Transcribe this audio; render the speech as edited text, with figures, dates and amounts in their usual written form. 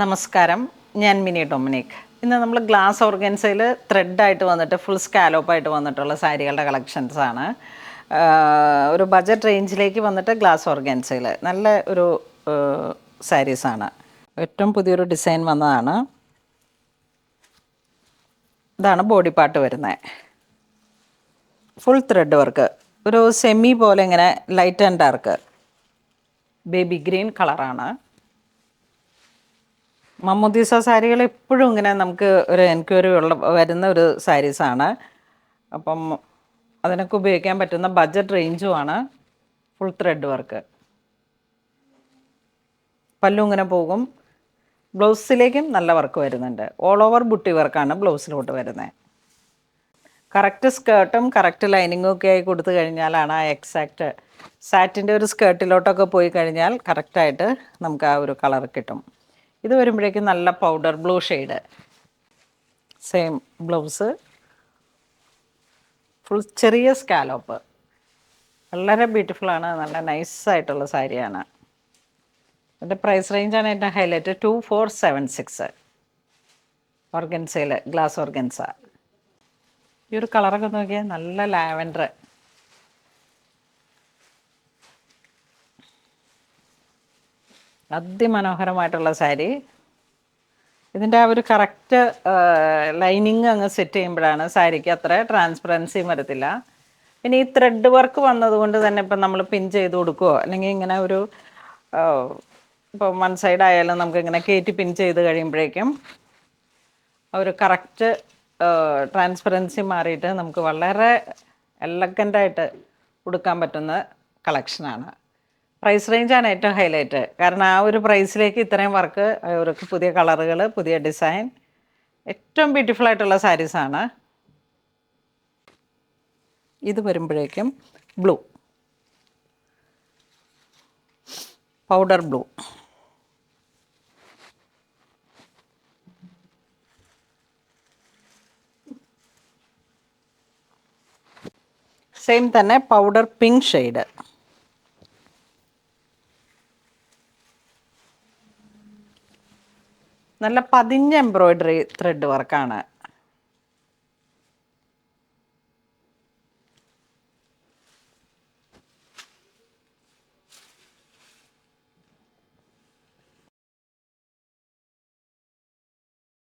നമസ്കാരം, ഞാൻ mini Dominic. ഇന്ന് നമ്മൾ ഗ്ലാസ് ഓർഗൻസയിൽ ത്രെഡായിട്ട് വന്നിട്ട് ഫുൾ സ്കാലോപ്പായിട്ട് വന്നിട്ടുള്ള സാരികളുടെ കളക്ഷൻസാണ്. ഒരു ബഡ്ജറ്റ് റേഞ്ചിലേക്ക് വന്നിട്ട് ഗ്ലാസ് ഓർഗൻസയിൽ നല്ല ഒരു സാരീസാണ്. ഏറ്റവും പുതിയൊരു ഡിസൈൻ വന്നതാണ്. ഇതാണ് ബോഡി പാർട്ട് വരുന്നത്. ഫുൾ ത്രെഡ് വർക്ക്, ഒരു സെമി പോലെ ഇങ്ങനെ light and dark baby green കളറാണ്. മമ്മൂദീസ സാരികൾ എപ്പോഴും ഇങ്ങനെ നമുക്ക് ഒരു എൻക്വയറി വരുന്ന ഒരു സാരീസാണ്. അപ്പം അതിനൊക്കെ ഉപയോഗിക്കാൻ പറ്റുന്ന ബഡ്ജറ്റ് റേഞ്ചുമാണ്. ഫുൾ ത്രെഡ് വർക്ക്, പല്ലു ഇങ്ങനെ പോകും. ബ്ലൗസിലേക്കും നല്ല വർക്ക് വരുന്നുണ്ട്. ഓൾ ഓവർ ബുട്ടി വർക്കാണ് ബ്ലൗസിലോട്ട് വരുന്നത്. കറക്റ്റ് സ്കേർട്ടും കറക്റ്റ് ലൈനിങ്ങും ഒക്കെ ആയി കൊടുത്തു കഴിഞ്ഞാലാണ് ആ എക്സാക്റ്റ് സാറ്റിൻ്റെ ഒരു സ്കേർട്ടിലോട്ടൊക്കെ പോയി കഴിഞ്ഞാൽ കറക്റ്റായിട്ട് നമുക്ക് ആ ഒരു കളർ കിട്ടും. ഇത് വരുമ്പോഴേക്കും നല്ല powder blue shade, same blouse, full ചെറിയ സ്കാലോപ്പ്, വളരെ ബ്യൂട്ടിഫുള്ളാണ്. നല്ല നൈസായിട്ടുള്ള സാരിയാണ്. അതിൻ്റെ പ്രൈസ് റേഞ്ചാണ് ഏറ്റവും ഹൈലൈറ്റ്. 2476 ഓർഗൻസയിൽ, glass organza. ഈ ഒരു കളറൊക്കെ നോക്കിയാൽ നല്ല ലാവൻഡർ, അതിമനോഹരമായിട്ടുള്ള സാരി. ഇതിൻ്റെ ആ ഒരു കറക്റ്റ് ലൈനിങ് അങ്ങ് സെറ്റ് ചെയ്യുമ്പോഴാണ് സാരിക്ക് അത്ര ട്രാൻസ്പെറൻസിയും വരത്തില്ല. പിന്നെ ഈ ത്രെഡ് വർക്ക് വന്നതുകൊണ്ട് തന്നെ ഇപ്പം നമ്മൾ പിൻ ചെയ്ത് കൊടുക്കുകയോ അല്ലെങ്കിൽ ഇങ്ങനെ ഒരു ഇപ്പോൾ വൺ സൈഡ് ആയാലും നമുക്ക് ഇങ്ങനെ കയറ്റി പിൻ ചെയ്ത് കഴിയുമ്പോഴേക്കും ഒരു കറക്റ്റ് ട്രാൻസ്പെറൻസി മാറിയിട്ട് നമുക്ക് വളരെ എലഗൻ്റായിട്ട് കൊടുക്കാൻ പറ്റുന്ന കളക്ഷനാണ്. പ്രൈസ് റേഞ്ചാണ് ഏറ്റവും ഹൈലൈറ്റ്. കാരണം ആ ഒരു പ്രൈസിലേക്ക് ഇത്രയും വർക്ക്, അവർക്ക് പുതിയ കളറുകൾ, പുതിയ ഡിസൈൻ, ഏറ്റവും ബ്യൂട്ടിഫുൾ ആയിട്ടുള്ള സാരീസാണ്. ഇത് വരുമ്പോഴേക്കും ബ്ലൂ, പൗഡർ ബ്ലൂ, സെയിം തന്നെ പൗഡർ പിങ്ക് ഷെയ്ഡ്, നല്ല പതിഞ്ഞ എംബ്രോയ്ഡറി ത്രെഡ് വർക്കാണ്.